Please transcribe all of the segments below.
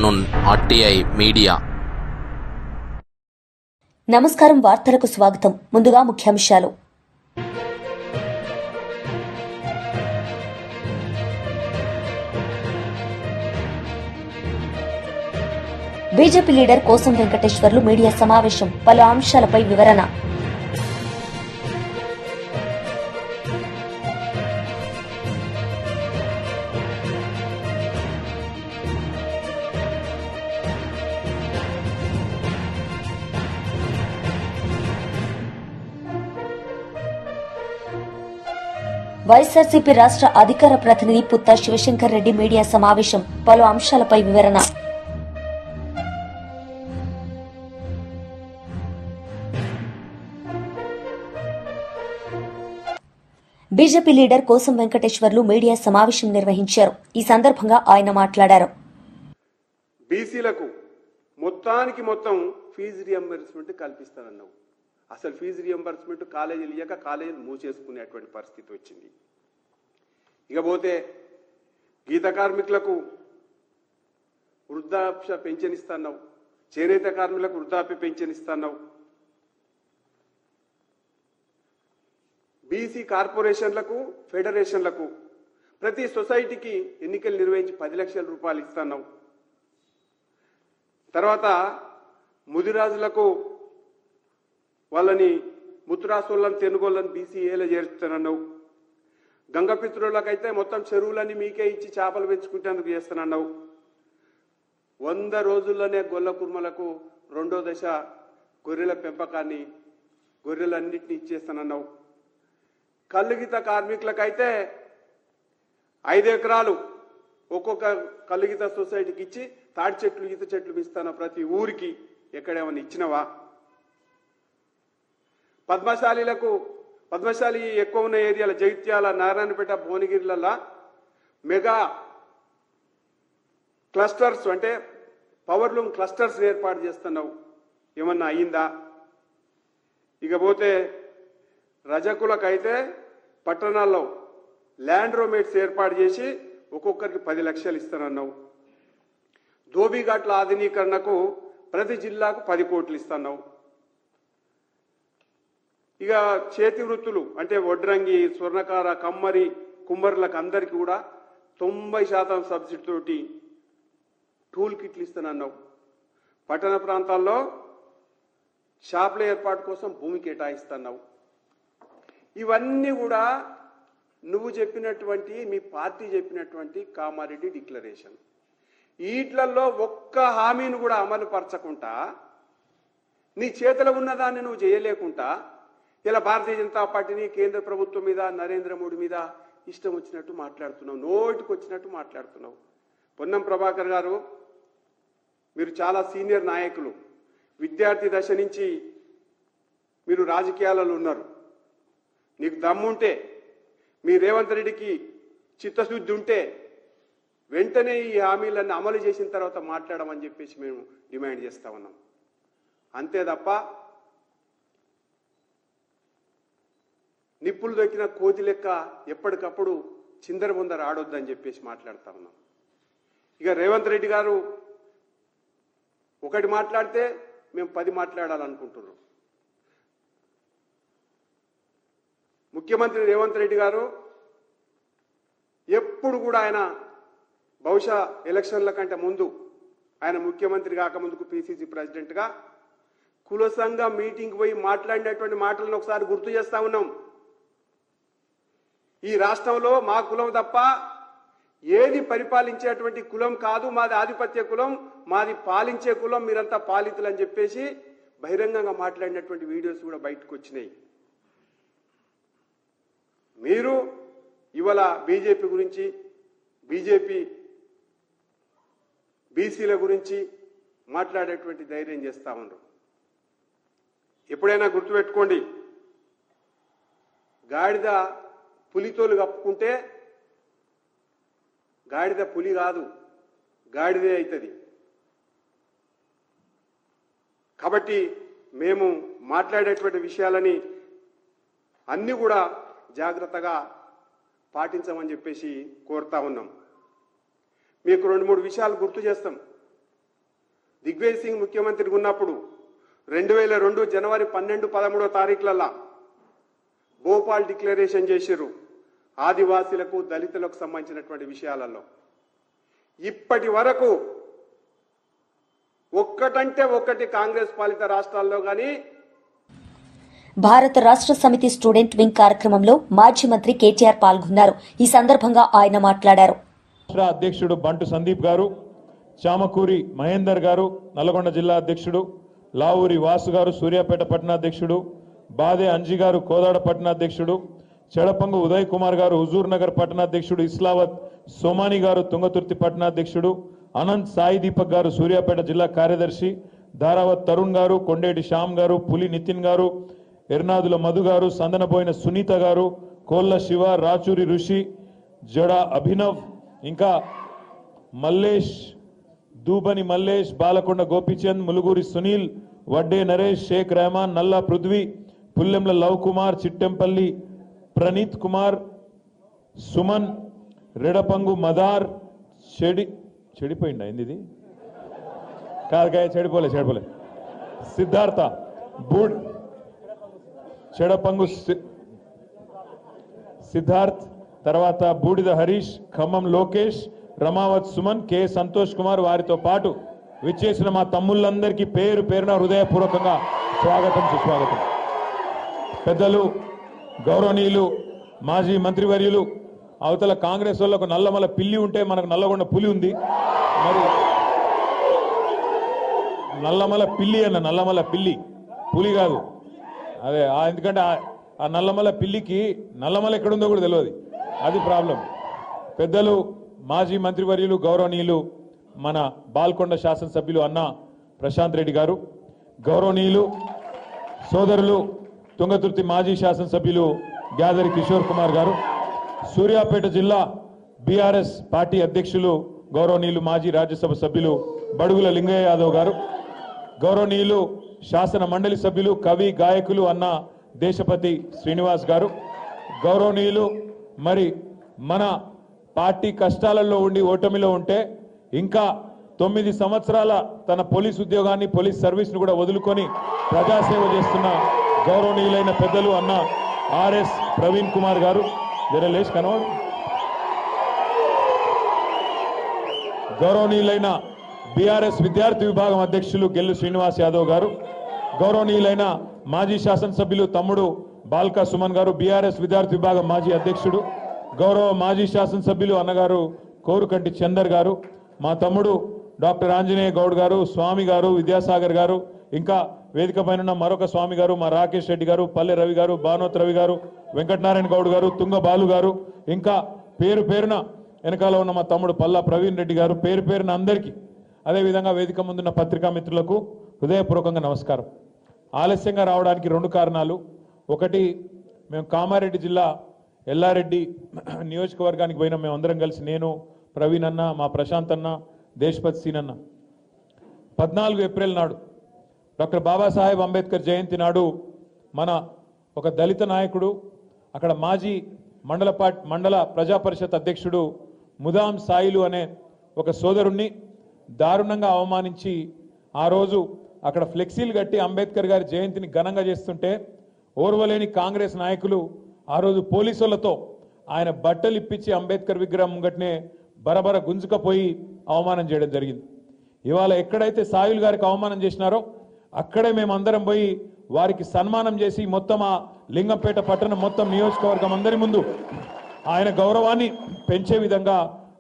Afternoon RTI media. నమస్కారం. వార్తలకు స్వాగతం. ముందుగా ముఖ్యాంశాలు. బీజేపీ లీడర్ కోసం వెంకటేశ్వర్లు మీడియా సమావేశం, పలు అంశాలపై వివరణ. వైఎస్ఆర్సీపీ రాష్ట్ర అధికార ప్రతినిధి పుత్తా శివశంకర్ రెడ్డి మీడియా సమావేశం, పలు అంశాలపై వివరణ. బీజేపీ లీడర్ కోసం వెంకటేశ్వర్లు మీడియా సమావేశం నిర్వహించారు. ఈ సందర్భంగా ఆయన మాట్లాడారు. బీసీలకు మొత్తం ఫీజు రియంబర్స్మెంట్ కల్పిస్తానన్నావు. అసలు ఫీజు రియంబర్స్మెంట్ కాలేజీలు ఇయ్యక కాలేజీలు మూసేసుకునేటువంటి పరిస్థితి వచ్చింది. ఇకపోతే గీత కార్మికులకు వృద్ధాప్య పెన్షన్ ఇస్తున్నావు, చేనేత కార్మికులకు వృద్ధాప్య పెన్షన్ ఇస్తున్నావు, బీసీ కార్పొరేషన్లకు ఫెడరేషన్లకు ప్రతి సొసైటీకి ఎన్నికలు నిర్వహించి 10 లక్షల రూపాయలు ఇస్తున్నావు. తర్వాత ముదిరాజులకు వాళ్ళని ముత్తురాసోళ్ళని తెనుగోళ్ళని బీసీఏలో చేరుస్తానన్నావు. గంగపిత్రులకైతే మొత్తం చెరువులన్నీ మీకే ఇచ్చి చేపలు పెంచుకుంటేందుకు చేస్తానన్నావు. 100 రోజుల్లోనే గొల్ల కుర్మలకు 2వ దశ గొర్రెల పెంపకాన్ని గొర్రెలన్నింటినీ ఇచ్చేస్తానన్నావు. కల్లుగీత కార్మికులకైతే 5 ఎకరాలు ఒక్కొక్క కల్లుగీత సొసైటీకి ఇచ్చి తాడి చెట్లు ఈత చెట్లు ఇస్తాను ప్రతి ఊరికి. ఎక్కడేమన్నా ఇచ్చినవా? పద్మశాలి ఎక్కువ ఉన్న ఏరియాల జగిత్యాల, నారాయణపేట, భువనగిరిలల్లా మెగా క్లస్టర్స్ అంటే పవర్ లూమ్ క్లస్టర్స్ ఏర్పాటు చేస్తున్నావు. ఏమన్నా అయిందా? ఇకపోతే రజకులకైతే పట్టణాల్లో ల్యాండ్ రోమేట్స్ ఏర్పాటు చేసి ఒక్కొక్కరికి 10 లక్షలు ఇస్తానన్నావు. ధోబీఘాట్ల ఆధునీకరణకు ప్రతి జిల్లాకు 10 కోట్లు ఇస్తున్నావు. ఇక చేతి వృత్తులు అంటే వడ్రంగి, స్వర్ణకార, కమ్మరి, కుమ్మరులకు అందరికీ కూడా 90% సబ్సిడీ తోటి టూల్ కిట్లు ఇస్తానన్నావు. పట్టణ ప్రాంతాల్లో షాపుల ఏర్పాటు కోసం భూమి కేటాయిస్తున్నావు. ఇవన్నీ కూడా నువ్వు చెప్పినటువంటి, మీ పార్టీ చెప్పినటువంటి కామారెడ్డి డిక్లరేషన్. వీటిలలో ఒక్క హామీని కూడా అమలు పరచకుండా, నీ చేతిలో ఉన్నదాన్ని నువ్వు చేయలేకుండా ఇలా భారతీయ జనతా పార్టీని, కేంద్ర ప్రభుత్వం మీద, నరేంద్ర మోడీ మీద ఇష్టం వచ్చినట్టు మాట్లాడుతున్నావు, నోటికి వచ్చినట్టు మాట్లాడుతున్నావు. పొన్నం ప్రభాకర్ గారు, మీరు చాలా సీనియర్ నాయకులు, విద్యార్థి దశ నుంచి మీరు రాజకీయాలలో ఉన్నారు. నీకు దమ్ముంటే, మీ రేవంత్ రెడ్డికి చిత్తశుద్ధి ఉంటే వెంటనే ఈ హామీలన్నీ అమలు చేసిన తర్వాత మాట్లాడమని చెప్పేసి మేము డిమాండ్ చేస్తా ఉన్నాం. అంతే తప్ప నిప్పులు దొక్కిన కోతి లెక్క ఎప్పటికప్పుడు చిందరబొందర ఆడొద్దని చెప్పేసి మాట్లాడుతా ఉన్నాం. ఇక రేవంత్ రెడ్డి గారు ఒకటి మాట్లాడితే మేము 10 మాట్లాడాలనుకుంటున్నాం. ముఖ్యమంత్రి రేవంత్ రెడ్డి గారు ఎప్పుడు కూడా ఆయన బహుశా ఎలక్షన్ల కంటే ముందు, ఆయన ముఖ్యమంత్రి కాకముందుకు పిసిసి ప్రెసిడెంట్గా కుల సంఘ మీటింగ్ పోయి మాట్లాడినటువంటి మాటలను ఒకసారి గుర్తు చేస్తా ఉన్నాం. ఈ రాష్ట్రంలో మా కులం తప్ప ఏది పరిపాలించేటువంటి కులం కాదు, మాది ఆధిపత్య కులం, మాది పాలించే కులం, మీరంతా పాలితులు అని చెప్పేసి బహిరంగంగా మాట్లాడినటువంటి వీడియోస్ కూడా బయటకు వచ్చినాయి. మీరు ఇవాళ బీజేపీ గురించి, బీసీల గురించి మాట్లాడేటువంటి ధైర్యం చేస్తా ఉన్నారు. ఎప్పుడైనా గుర్తుపెట్టుకోండి, గాడిద పులితోలు కప్పుకుంటే గాడిద పులి కాదు, గాడిదే అవుతుంది. కాబట్టి మేము మాట్లాడేటువంటి విషయాలని అన్నీ కూడా జాగ్రత్తగా పాటించమని చెప్పేసి కోరుతా ఉన్నాం. మీకు 2-3 విషయాలు గుర్తు చేస్తాం. దిగ్విజయ్ సింగ్ ముఖ్యమంత్రిగా ఉన్నప్పుడు 2002 జనవరి 12, 13 తారీఖులలో భోపాల్ డిక్లరేషన్ చేసిర్రు ఆదివాసీలకు దళితులకు సంబంధించినటువంటి విషయాలలో. ఇప్పటి వరకు ఒక్కటంటే ఒక్కటి కాంగ్రెస్ పాలిత రాష్ట్రాల్లో గాని. భారత రాష్ట్ర సమితి స్టూడెంట్ వింగ్ కార్యక్రమంలో మాజీ మంత్రి కేటీఆర్ పాల్గొన్నారు. ఈ సందర్భంగా ఆయన మాట్లాడారు. రాష్ట్ర అధ్యక్షుడు బంటు సందీప్ గారు, చామకూరి మహేందర్ గారు నల్గొండ జిల్లా అధ్యక్షుడు, లావూరి వాసు గారు సూర్యాపేట పట్టణాధ్యక్షుడు, బాదే అంజి గారు కోదాడ పట్టణాధ్యక్షుడు, చెడపంగు ఉదయ్ కుమార్ గారు హుజూర్ నగర్ పట్టణాధ్యక్షుడు, ఇస్లావత్ సోమాని గారు తుంగతుర్తి పట్టణాధ్యక్షుడు, అనంత్ సాయి దీపక్ గారు సూర్యాపేట జిల్లా కార్యదర్శి, ధారావత్ తరుణ్ గారు, కొండేటి శ్యామ్ గారు, పులి నితిన్ గారు, ఎర్నాదుల మధు గారు, సందనబోయిన సునీత గారు, కోళ్ల శివ, రాచూరి ఋషి, జడ అభినవ్, ఇంకా మల్లేష్, దూబని మల్లేష్, బాలకొండ గోపీచంద్, ములుగురి సునీల్, వడ్డే నరేష్, షేక్ రెహమాన్, నల్లా పృథ్వీ, పుల్లెంల లవ్ కుమార్, చిట్టెంపల్లి ప్రణీత్ కుమార్, సుమన్, రెడపంగు మదార్, చెడిపోయిందా ఇది కాదు చెడిపోలే సిద్ధార్థ బూడ్, చెడపంగు సిద్ధార్థ్, తర్వాత బూడిద హరీష్, ఖమ్మం లోకేష్, రమావత్ సుమన్, కె సంతోష్ కుమార్, వారితో పాటు విచ్చేసిన మా తమ్ముళ్ళందరికీ పేరు పేరున హృదయపూర్వకంగా స్వాగతం సుస్వాగతం. పెద్దలు, గౌరవనీయులు, మాజీ మంత్రివర్యులు, అవతల కాంగ్రెస్ వాళ్ళకు నల్లమల పిల్లి ఉంటే మనకు నల్లగొండ పులి ఉంది. మరి నల్లమల పిల్లి నల్లమల పిల్లి పులి కాదు అదే. ఎందుకంటే ఆ నల్లమల పిల్లికి నల్లమల ఎక్కడుందో కూడా తెలియదు, అది ప్రాబ్లం. పెద్దలు, మాజీ మంత్రివర్యులు, గౌరవనీయులు, మన బాల్కొండ శాసనసభ్యులు అన్న ప్రశాంత్ రెడ్డి గారు, గౌరవనీయులు సోదరులు తుంగతుర్తి మాజీ శాసనసభ్యులు గ్యాదరి కిషోర్ కుమార్ గారు, సూర్యాపేట జిల్లా బీఆర్ఎస్ పార్టీ అధ్యక్షులు గౌరవనీయులు మాజీ రాజ్యసభ సభ్యులు బడుగుల లింగయ్య యాదవ్ గారు, గౌరవనీయులు శాసన మండలి సభ్యులు, కవి, గాయకులు అన్న దేశపతి శ్రీనివాస్ గారు, గౌరవనీయులు, మరి మన పార్టీ కష్టాలలో ఉండి ఓటమిలో ఉంటే ఇంకా 9 సంవత్సరాల తన పోలీస్ ఉద్యోగాన్ని, పోలీస్ సర్వీస్ను కూడా వదులుకొని ప్రజాసేవ చేస్తున్న గౌరవనీయులైన పెద్దలు అన్న ఆర్ఎస్ ప్రవీణ్ కుమార్ గారు, జరలేష్ కనవాడు, గౌరవనీయులైన బీఆర్ఎస్ విద్యార్థి విభాగం అధ్యక్షులు గెల్లు శ్రీనివాస్ యాదవ్ గారు, గౌరవనీయులైన మాజీ శాసనసభ్యులు తమ్ముడు బాల్కా సుమన్ గారు, బీఆర్ఎస్ విద్యార్థి విభాగం మాజీ అధ్యక్షుడు, గౌరవ మాజీ శాసనసభ్యులు అన్నగారు కోరుకంటి చందర్ గారు, మా తమ్ముడు డాక్టర్ ఆంజనేయ గౌడ్ గారు, స్వామి గారు, విద్యాసాగర్ గారు, ఇంకా వేదిక పైన మరొక స్వామి గారు, మా రాకేష్ రెడ్డి గారు, పల్లె రవి గారు, భానోత్ రవి గారు, వెంకటనారాయణ గౌడ్ గారు, తుంగ బాలు గారు, ఇంకా పేరు పేరున వెనకాల ఉన్న మా తమ్ముడు పల్లా ప్రవీణ్ రెడ్డి గారు, పేరు పేరున అందరికీ, అదేవిధంగా వేదిక ముందున్న పత్రికా మిత్రులకు హృదయపూర్వకంగా నమస్కారం. ఆలస్యంగా రావడానికి 2 కారణాలు. ఒకటి, మేము కామారెడ్డి జిల్లా ఎల్లారెడ్డి నియోజకవర్గానికి పోయినా మేమందరం కలిసి, నేను, ప్రవీణ్ అన్న, మా ప్రశాంత్ అన్న, దేశపతి సీన్ అన్న. 14 ఏప్రిల్ నాడు డాక్టర్ బాబాసాహెబ్ అంబేద్కర్ జయంతి నాడు మన ఒక దళిత నాయకుడు, అక్కడ మాజీ మండల ప్రజా పరిషత్ అధ్యక్షుడు ముదాం సాయిలు అనే ఒక సోదరుణ్ణి దారుణంగా అవమానించి ఆ రోజు అక్కడ ఫ్లెక్సీలు కట్టి అంబేద్కర్ గారి జయంతిని ఘనంగా చేస్తుంటే ఓర్వలేని కాంగ్రెస్ నాయకులు ఆ రోజు పోలీసులతో ఆయన బట్టలు ఇప్పించి అంబేద్కర్ విగ్రహం ముంగట్నే బరబర గుంజుకపోయి అవమానం చేయడం జరిగింది. ఇవాళ ఎక్కడైతే సాయిల్ గారికి అవమానం చేసినారో అక్కడే మేమందరం పోయి వారికి సన్మానం చేసి మొత్తం ఆ లింగంపేట పట్టణం మొత్తం నియోజకవర్గం అందరి ముందు ఆయన గౌరవాన్ని పెంచే విధంగా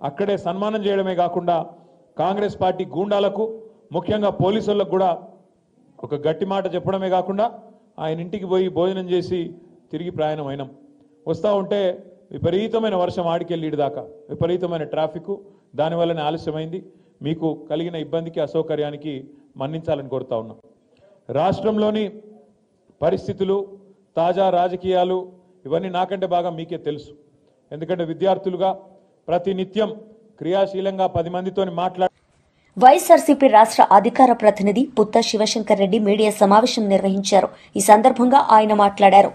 అక్కడే సన్మానం చేయడమే కాకుండా కాంగ్రెస్ పార్టీ గూండాలకు, ముఖ్యంగా పోలీసులకు కూడా ఒక గట్టి మాట చెప్పడమే కాకుండా ఆయన ఇంటికి పోయి భోజనం చేసి తిరిగి ప్రయాణం అయినాం. వస్తూ ఉంటే విపరీతమైన వర్షం ఆడికెళ్ళిడు దాకా, విపరీతమైన ట్రాఫిక్, దానివల్లనే ఆలస్యమైంది. మీకు కలిగిన ఇబ్బందికి, అసౌకర్యానికి మన్నించాలని కోరుతా ఉన్నాం. రాష్ట్రంలోని పరిస్థితులు, తాజా రాజకీయాలు ఇవన్నీ నాకంటే బాగా మీకే తెలుసు. ఎందుకంటే విద్యార్థులుగా ప్రతినిత్యం క్రియాశీలంగా 10 మందితో మాట్లాడి వైఎస్ఆర్సీపీ రాష్ట్ర అధికార ప్రతినిధి పుత్త శివశంకర్ రెడ్డి మీడియా సమావేశం నిర్వహించారు. ఈ సందర్భంగా ఆయన మాట్లాడారు.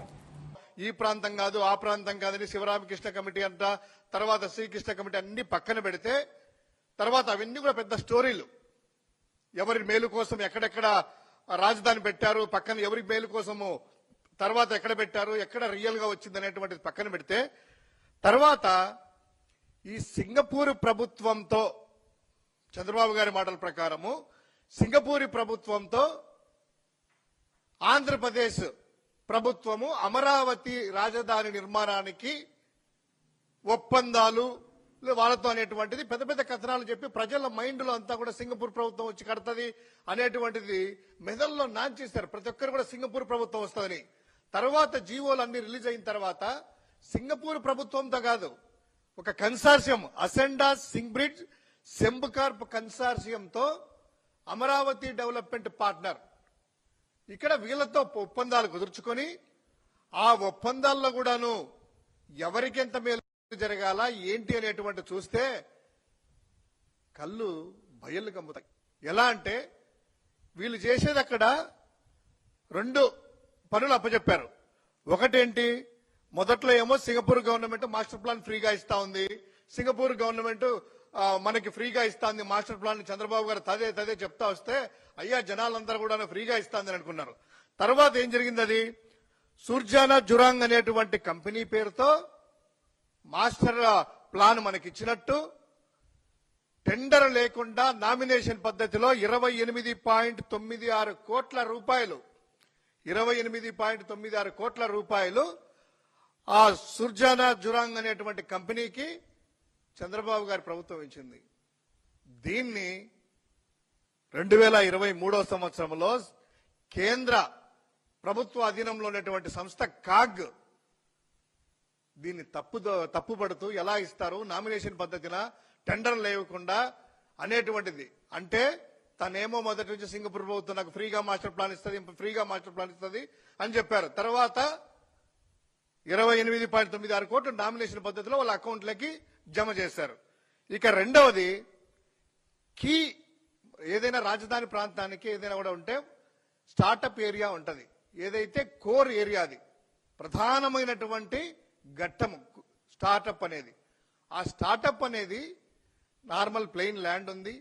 ఈ ప్రాంతం కాదు, ఆ ప్రాంతం కాదని శివరామకృష్ణ కమిటీ అంట, తర్వాత శ్రీకృష్ణ కమిటీ అన్ని పక్కన పెడితే తర్వాత అవన్నీ కూడా పెద్ద స్టోరీలు. ఎవరి మేలు కోసం ఎక్కడెక్కడ రాజధాని పెట్టారు, పక్కన ఎవరి మేలు కోసము తర్వాత ఎక్కడ పెట్టారు, ఎక్కడ రియల్ గా వచ్చింది అనేటువంటిది పక్కన పెడితే, తర్వాత ఈ సింగపూర్ ప్రభుత్వంతో చంద్రబాబు గారి మాటల ప్రకారము సింగపూర్ ప్రభుత్వంతో ఆంధ్రప్రదేశ్ ప్రభుత్వము అమరావతి రాజధాని నిర్మాణానికి ఒప్పందాలు వాళ్ళతో అనేటువంటిది పెద్ద పెద్ద కథనాలు చెప్పి ప్రజల మైండ్ లో అంతా కూడా సింగపూర్ ప్రభుత్వం వచ్చి కడతది అనేటువంటిది మెదల్లో నాంచేశారు. ప్రతి ఒక్కరు కూడా సింగపూర్ ప్రభుత్వం వస్తుందని. తర్వాత జీవోలు అన్ని రిలీజ్ అయిన తర్వాత సింగపూర్ ప్రభుత్వంతో కాదు, ఒక కన్సార్షియం అసెండా సింగ్బ్రిడ్జ్ సెంబకార్ప్ కన్సార్షియంతో అమరావతి డెవలప్మెంట్ పార్ట్నర్ ఇక్కడ వీళ్ళతో ఒప్పందాలు కుదుర్చుకొని ఆ ఒప్పందాల్లో కూడాను ఎవరికి ఎంత మేలు జరగాల ఏంటి అనేటువంటి చూస్తే కళ్ళు బయళ్ళు కమ్ముతాయి. ఎలా అంటే వీళ్ళు చేసేది అక్కడ 2 పనులు అప్పచెప్పారు. ఒకటేంటి, మొదట్లో ఏమో సింగపూర్ గవర్నమెంట్ మాస్టర్ ప్లాన్ ఫ్రీగా ఇస్తా ఉంది, సింగపూర్ గవర్నమెంట్ మనకి ఫ్రీగా ఇస్తాంది మాస్టర్ ప్లాన్. చంద్రబాబు గారు తదే చెప్తా వస్తే అయ్యా జనాలందరూ కూడా ఫ్రీగా ఇస్తాందని అనుకున్నారు. తర్వాత ఏం జరిగింది, అది సూర్జానా జురాంగ్ అనేటువంటి కంపెనీ పేరుతో మాస్టర్ ప్లాన్ మనకి ఇచ్చినట్టు టెండర్ లేకుండా నామినేషన్ పద్ధతిలో 28.96 కోట్ల రూపాయలు 28.96 కోట్ల రూపాయలు ఆ సుర్జానా జురాంగ్ అనేటువంటి కంపెనీకి చంద్రబాబు గారి ప్రభుత్వం ఇచ్చింది. దీన్ని 2023 సంవత్సరంలో కేంద్ర ప్రభుత్వ అధీనంలో ఉన్నటువంటి సంస్థ కాగ్ దీన్ని తప్పుపడుతూ ఎలా ఇస్తారు నామినేషన్ పద్ధతిన టెండర్ లేకుండా అనేటువంటిది. అంటే తనేమో మొదటి నుంచి సింగపూర్ ప్రభుత్వం నాకు ఫ్రీగా మాస్టర్ ప్లాన్ ఇస్తుంది అని చెప్పారు. తర్వాత 28.96 కోట్లు నామినేషన్ పద్ధతిలో వాళ్ళ అకౌంట్లకి జమ చేశారు. ఇక రెండవది, కీ ఏదైనా రాజధాని ప్రాంతానికి ఏదైనా కూడా ఉంటే స్టార్టప్ ఏరియా ఉంటది, ఏదైతే కోర్ ఏరియా, అది ప్రధానమైనటువంటి ఘట్టం స్టార్టప్ అనేది. ఆ స్టార్టప్ అనేది నార్మల్ ప్లెయిన్ ల్యాండ్ ఉంది,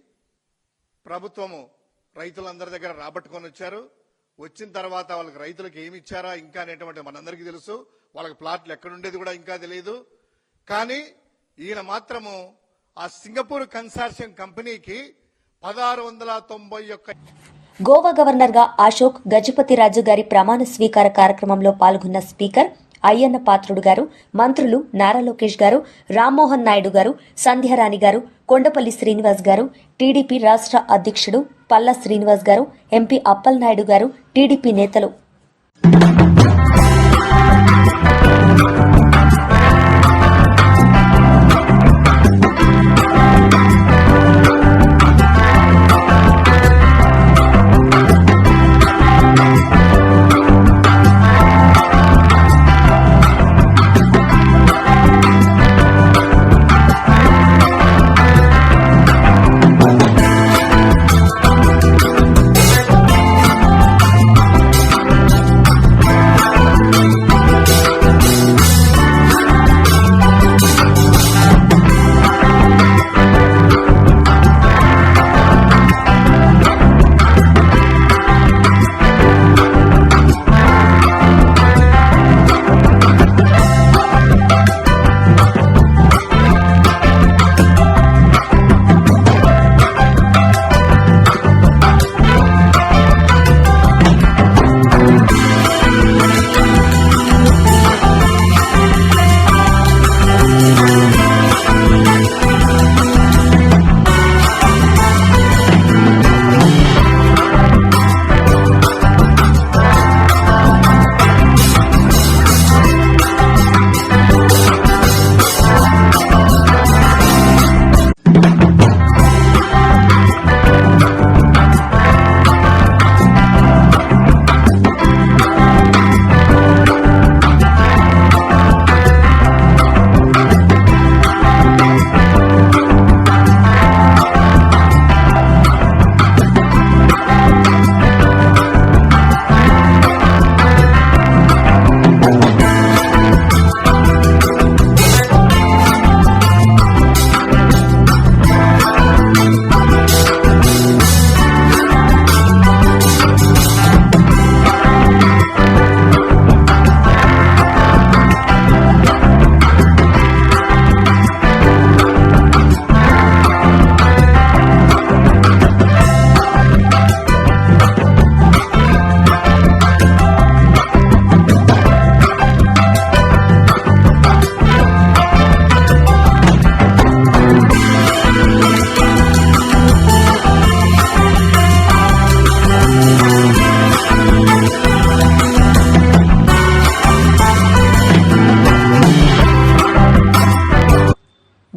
ప్రభుత్వము రైతులందరి దగ్గర రాబట్టుకొని వచ్చారు. వచ్చిన తర్వాత వాళ్ళకి రైతులకు ఏమి ఇచ్చారా ఇంకా అనేటువంటి మనందరికీ తెలుసు, వాళ్ళకి ప్లాట్లు ఎక్కడుండేది కూడా ఇంకా తెలియదు. కానీ ఈయన మాత్రము ఆ సింగపూర్ కన్సార్షియం కంపెనీకి 1691 గోవా గవర్నర్ గా అశోక్ గజపతిరాజు గారి ప్రమాణ స్వీకార కార్యక్రమంలో పాల్గొన్న స్పీకర్ అయ్యన్న పాత్రుడు గారు, మంత్రులు నారా లోకేష్ గారు, రామ్మోహన్ నాయుడు గారు, సంధ్యారాణి గారు, కొండపల్లి శ్రీనివాస్ గారు, టీడీపీ రాష్ట్ర అధ్యక్షుడు పల్లా శ్రీనివాస్ గారు, ఎంపీ అప్పల్ నాయుడు గారు, టీడీపీ నేతలు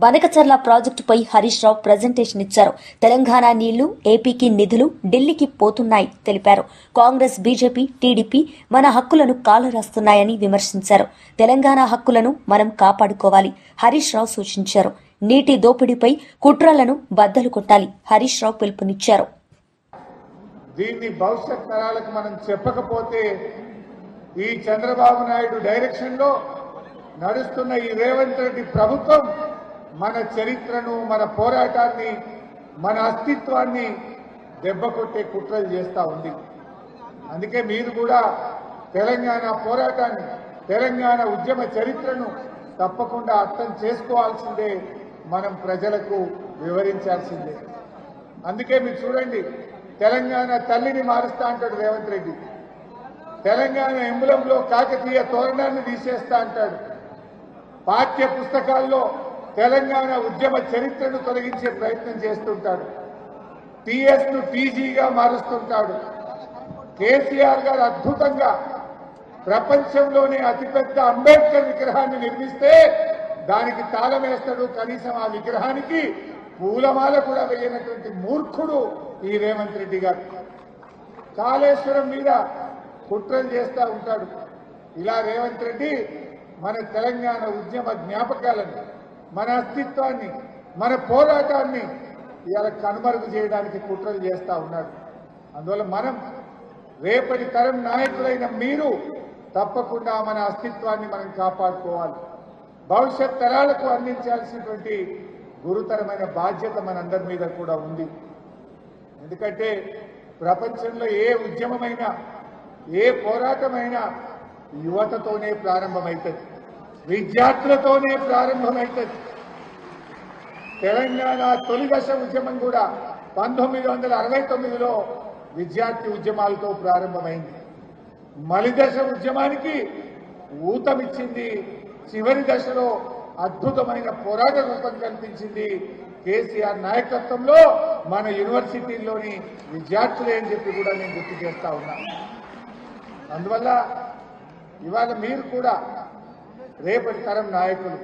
బనకచర్ల ప్రాజెక్టుపై హరీష్ రావు ప్రజెంటేషన్ ఇచ్చారు. తెలంగాణ నీళ్లు ఏపీకి నిధులు ఢిల్లీకి పోతున్నాయి తెలిపారు. కాంగ్రెస్, బీజేపీ, టీడీపీ మన హక్కులను కాలరాస్తున్నాయని విమర్శించారు. తెలంగాణ హక్కులను మనం కాపాడుకోవాలి హరీష్ రావు సూచించారు. నీటి దోపిడీపై కుట్రలను బద్దలు కొట్టాలి హరీష్ రావు పిలుపునిచ్చారు. దీన్ని భవిష్యత్ తరాలకు మనం చెప్పకపోతే ఈ చంద్రబాబు నాయుడు డైరెక్షన్ లో నడుస్తున్న ఈ రేవంత్ రెడ్డి ప్రభుత్వం మన చరిత్రను, మన పోరాటాన్ని, మన అస్తిత్వాన్ని దెబ్బకొట్టే కుట్రలు చేస్తా ఉంది. అందుకే మీరు కూడా తెలంగాణ పోరాటాన్ని, తెలంగాణ ఉద్యమ చరిత్రను తప్పకుండా అర్థం చేసుకోవాల్సిందే, మనం ప్రజలకు వివరించాల్సిందే. అందుకే మీరు చూడండి, తెలంగాణ తల్లిని మారుస్తా అంటాడు రేవంత్ రెడ్డి, తెలంగాణ ఎంబులంలో కాకతీయ తోరణాన్ని తీసేస్తా అంటాడు, పాఠ్య పుస్తకాల్లో తెలంగాణ ఉద్యమ చరిత్రను తొలగించే ప్రయత్నం చేస్తుంటాడు, టీఎస్ ను టీజీగా మారుస్తుంటాడు. కేసీఆర్ గారు అద్భుతంగా ప్రపంచంలోనే అతిపెద్ద అంబేద్కర్ విగ్రహాన్ని నిర్మిస్తే దానికి తాళం వేస్తాడు, కనీసం ఆ విగ్రహానికి పూలమాల కూడా వేయనటువంటి మూర్ఖుడు ఈ రేవంత్ రెడ్డి గారు. కాళేశ్వరం మీద కుట్రలు చేస్తూ ఉంటాడు. ఇలా రేవంత్ రెడ్డి మన తెలంగాణ ఉద్యమ జ్ఞాపకాలను, మన అస్తిత్వాన్ని, మన పోరాటాన్ని ఇవాళ కనుమరుగు చేయడానికి కుట్రలు చేస్తూ ఉన్నాడు. అందువల్ల మనం రేపటి తరం నాయకులైన మీరు తప్పకుండా మన అస్తిత్వాన్ని మనం కాపాడుకోవాలి. భవిష్యత్ తరాలకు అందించాల్సినటువంటి గురుతరమైన బాధ్యత మనందరి మీద కూడా ఉంది. ఎందుకంటే ప్రపంచంలో ఏ ఉద్యమమైనా, ఏ పోరాటమైనా యువతతోనే ప్రారంభమవుతుంది, విద్యార్థులతోనే ప్రారంభమవుతుంది. తెలంగాణ తొలి దశ ఉద్యమం కూడా 1969లో విద్యార్థి ఉద్యమాలతో ప్రారంభమైంది. మలిదశ ఉద్యమానికి ఊతమిచ్చింది, చివరి దశలో అద్భుతమైన పోరాట రూపం కల్పించింది కేసీఆర్ నాయకత్వంలో మన యూనివర్సిటీల్లోని విద్యార్థులే అని చెప్పి కూడా నేను గుర్తు చేస్తా ఉన్నా. అందువల్ల ఇవాళ మీరు కూడా రేపటి తరం నాయకులు.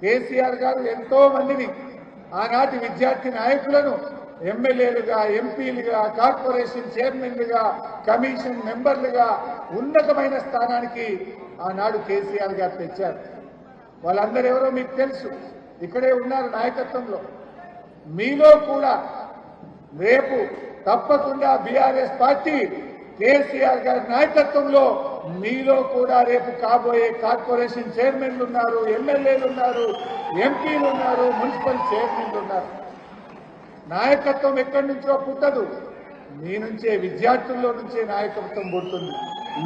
కేసీఆర్ గారు ఎంతో మందిని, ఆనాటి విద్యార్థి నాయకులను ఎమ్మెల్యేలుగా, ఎంపీలుగా, కార్పొరేషన్ చైర్మన్లుగా, కమిషన్ మెంబర్లుగా ఉన్నతమైన స్థానానికి ఆనాడు కేసీఆర్ గారు తెచ్చారు. వాళ్ళందరూ ఎవరో మీకు తెలుసు, ఇక్కడే ఉన్నారు నాయకత్వంలో. మీలో కూడా రేపు తప్పకుండా బీఆర్ఎస్ పార్టీ కేసీఆర్ గారి నాయకత్వంలో మీలో కూడా రేపు కాబోయే కార్పొరేషన్ చైర్మన్లు ఉన్నారు, ఎమ్మెల్యేలు ఉన్నారు, ఎంపీలు ఉన్నారు, మున్సిపల్ చైర్మన్లు ఉన్నారు. నాయకత్వం ఎక్కడి నుంచో పుట్టదు, మీ నుంచే, విద్యార్థుల్లో నుంచే నాయకత్వం పుడుతుంది,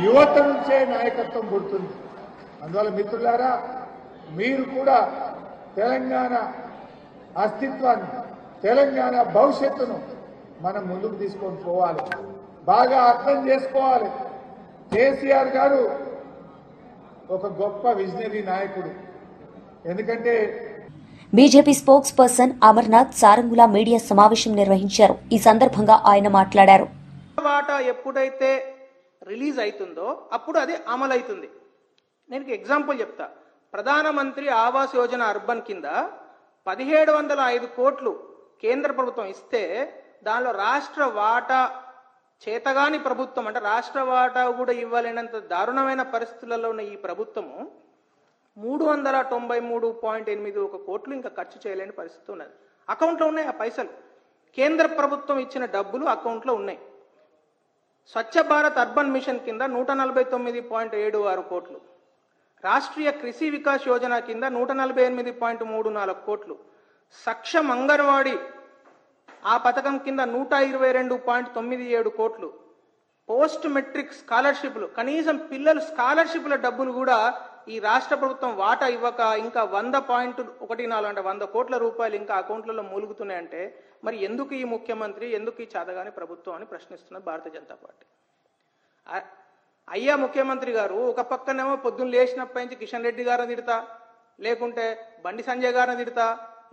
యువత నుంచే నాయకత్వం పుడుతుంది. అందువల్ల మిత్రులారా, మీరు కూడా తెలంగాణ అస్తిత్వాన్ని, తెలంగాణ భవిష్యత్తును మనం ముందుకు తీసుకొని పోవాలి, బాగా అర్థం చేసుకోవాలి. కేసీఆర్ గారు ఒక గొప్ప విజనరీ నాయకుడు. ఎందుకంటే BJP spokesperson Amarnath Sarangula media సమావేశం నిర్వహించారు. ఈ సందర్భంగా ఆయన మాట్లాడారు. వాటా ఎప్పుడైతే రిలీజ్ అవుతుందో అప్పుడు అది అమలవుతుంది. నేను ఎగ్జాంపుల్ చెప్తా. ప్రధానమంత్రి ఆవాస్ యోజన అర్బన్ కింద 1705 కోట్లు కేంద్ర ప్రభుత్వం ఇస్తే దానిలో రాష్ట్ర వాటా చేతగాని ప్రభుత్వం, అంటే రాష్ట్ర వాటా కూడా ఇవ్వలేనంత దారుణమైన పరిస్థితులలో ఉన్న ఈ ప్రభుత్వము 393.81 కోట్లు ఇంకా ఖర్చు చేయలేని పరిస్థితి ఉన్నది. అకౌంట్లో ఉన్నాయి ఆ పైసలు, కేంద్ర ప్రభుత్వం ఇచ్చిన డబ్బులు అకౌంట్లో ఉన్నాయి. స్వచ్ఛ భారత్ అర్బన్ మిషన్ కింద 149.76 కోట్లు, రాష్ట్రీయ కృషి వికాస్ యోజన కింద 148.34 కోట్లు, సక్షం అంగన్వాడీ ఆ పథకం కింద 122.97 కోట్లు, పోస్ట్ మెట్రిక్ స్కాలర్షిప్లు, కనీసం పిల్లలు స్కాలర్షిప్ల డబ్బులు కూడా ఈ రాష్ట్ర ప్రభుత్వం వాటా ఇవ్వక ఇంకా 100.14 అంటే 100 కోట్ల రూపాయలు ఇంకా అకౌంట్లలో మూలుగుతున్నాయంటే మరి ఎందుకు ఈ ముఖ్యమంత్రి, ఎందుకు ఈ చాదగాని ప్రభుత్వం అని ప్రశ్నిస్తున్నది భారతీయ జనతా పార్టీ. అయ్యా ముఖ్యమంత్రి గారు, ఒక పక్కనేమో పొద్దున్న లేచినప్పటి నుంచి కిషన్ రెడ్డి గారిని తిడతా, లేకుంటే బండి సంజయ్ గారిని తిడతా,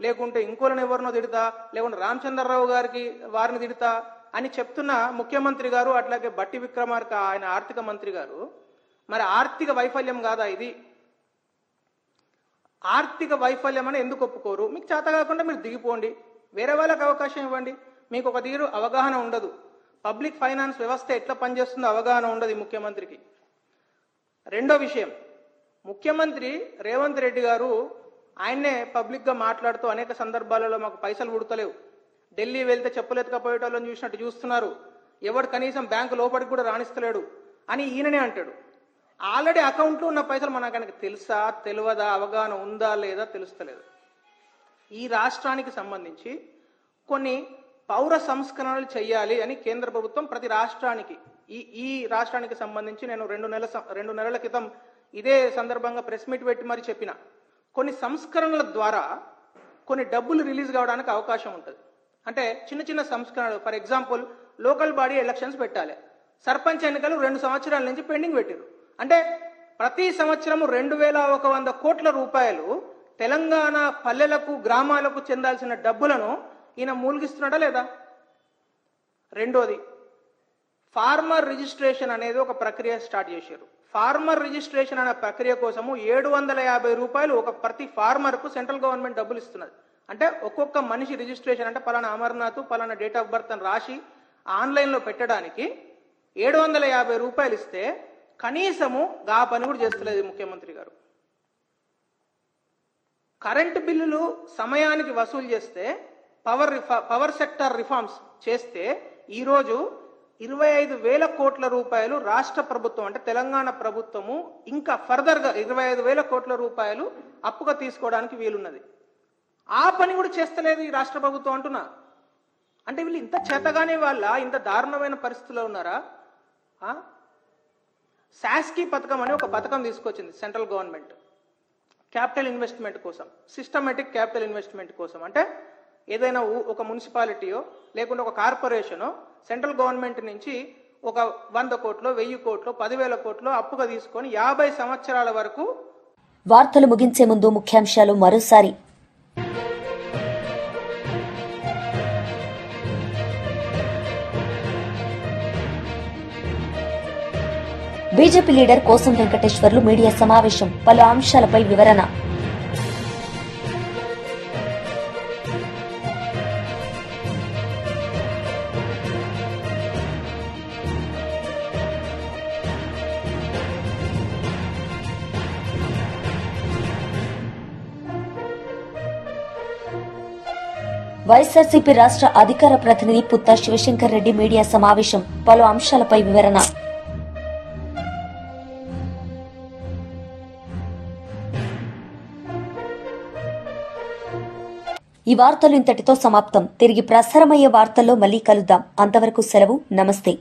లేకుంటే ఇంకోళ్ళని ఎవరినో తిడతా, లేకుంటే రామచంద్రరావు గారికి వారిని తిడతా అని చెప్తున్న ముఖ్యమంత్రి గారు, అట్లాగే బట్టి విక్రమార్క ఆయన ఆర్థిక మంత్రి గారు, మరి ఆర్థిక వైఫల్యం కాదా ఇది? ఆర్థిక వైఫల్యం అని ఎందుకు ఒప్పుకోరు? మీకు చేత కాకుండా మీరు దిగిపోండి, వేరే వాళ్ళకి అవకాశం ఇవ్వండి. మీకు ఒక తీరు అవగాహన ఉండదు, పబ్లిక్ ఫైనాన్స్ వ్యవస్థ ఎట్లా పనిచేస్తుందో అవగాహన ఉండదు ఈ ముఖ్యమంత్రికి. రెండో విషయం, ముఖ్యమంత్రి రేవంత్ రెడ్డి గారు ఆయన్నే పబ్లిక్గా మాట్లాడుతూ అనేక సందర్భాలలో మాకు పైసలు ఉడతలేవు, ఢిల్లీ వెళ్తే చెప్పులెత్తుకపోయేటోళ్ళని చూసినట్టు చూస్తున్నారు, ఎవడు కనీసం బ్యాంకు లోపలికి కూడా రాణిస్తలేడు అని ఈయననే అంటాడు. ఆల్రెడీ అకౌంట్లో ఉన్న పైసలు మనకు తెలుసా తెలియదా, అవగాహన ఉందా లేదా తెలుస్తలేదు. ఈ రాష్ట్రానికి సంబంధించి కొన్ని పౌర సంస్కరణలు చేయాలి అని కేంద్ర ప్రభుత్వం ప్రతి రాష్ట్రానికి, ఈ రాష్ట్రానికి సంబంధించి నేను 2 నెలల క్రితం ఇదే సందర్భంగా ప్రెస్ మీట్ పెట్టి మరి చెప్పిన, కొన్ని సంస్కరణల ద్వారా కొన్ని డబ్బులు రిలీజ్ కావడానికి అవకాశం ఉంటుంది. అంటే చిన్న చిన్న సంస్కరణలు, for example local body elections పెట్టాలి, సర్పంచ్ ఎన్నికలు 2 సంవత్సరాల నుంచి పెండింగ్ పెట్టారు. అంటే ప్రతి సంవత్సరము 2100 కోట్ల రూపాయలు తెలంగాణ పల్లెలకు గ్రామాలకు చెందాల్సిన డబ్బులను ఈయన మూలిగిస్తున్నాడా లేదా? రెండోది, ఫార్మర్ రిజిస్ట్రేషన్ అనేది ఒక ప్రక్రియ స్టార్ట్ చేశారు. ఫార్మర్ రిజిస్ట్రేషన్ అనే ప్రక్రియ కోసము 750 రూపాయలు ఒక ప్రతి ఫార్మర్కు సెంట్రల్ గవర్నమెంట్ డబ్బులు ఇస్తున్నది. అంటే ఒక్కొక్క మనిషి రిజిస్ట్రేషన్ అంటే పలానా అమర్నాథ్ పలానా డేట్ ఆఫ్ బర్త్ అని రాసి ఆన్లైన్లో పెట్టడానికి 750 రూపాయలు ఇస్తే కనీసము గా పని కూడా చేస్తలేదు ముఖ్యమంత్రి గారు. కరెంటు బిల్లులు సమయానికి వసూలు చేస్తే, పవర్ సెక్టర్ రిఫార్మ్స్ చేస్తే ఈరోజు 25,000 కోట్ల రూపాయలు రాష్ట్ర ప్రభుత్వం అంటే తెలంగాణ ప్రభుత్వము ఇంకా ఫర్దర్గా 25,000 కోట్ల రూపాయలు అప్పుగా తీసుకోవడానికి వీలున్నది. ఆ పని కూడా చేస్తలేదు ఈ రాష్ట్ర ప్రభుత్వం అంటున్నా. అంటే వీళ్ళు ఇంత చేతగానే వాళ్ళ ఇంత దారుణమైన పరిస్థితుల్లో ఉన్నారా? శాస్కీ పథకం అని ఒక పథకం తీసుకొచ్చింది సెంట్రల్ గవర్నమెంట్, క్యాపిటల్ ఇన్వెస్ట్మెంట్ కోసం, సిస్టమేటిక్ క్యాపిటల్ ఇన్వెస్ట్మెంట్ కోసం. అంటే ఏదైనా ఒక మున్సిపాలిటీయో లేకుంటే ఒక కార్పొరేషనో సెంట్రల్ గవర్నమెంట్ నుంచి ఒక 100 కోట్లు 1000 కోట్లు 10,000 కోట్లు అప్పుగా తీసుకొని 50 సంవత్సరాల వరకు. వార్తలు ముగించే ముందు ముఖ్యాంశాలు మరోసారి. బీజేపీ లీడర్ కోసం వెంకటేశ్వర్లు మీడియా సమావేశం, పలు అంశాలపై వివరణ. వైఎస్ఆర్సీపీ రాష్ట్ర అధికార ప్రతినిధి పుత్తా శివశంకర్ రెడ్డి మీడియా సమావేశం, పలు అంశాలపై వివరణ. ఈ వార్తలు ఇంతటితో సమాప్తం. తిరిగి ప్రసారమయ్యే వార్తల్లో మళ్లీ కలుద్దాం. అంతవరకు సెలవు. నమస్తే.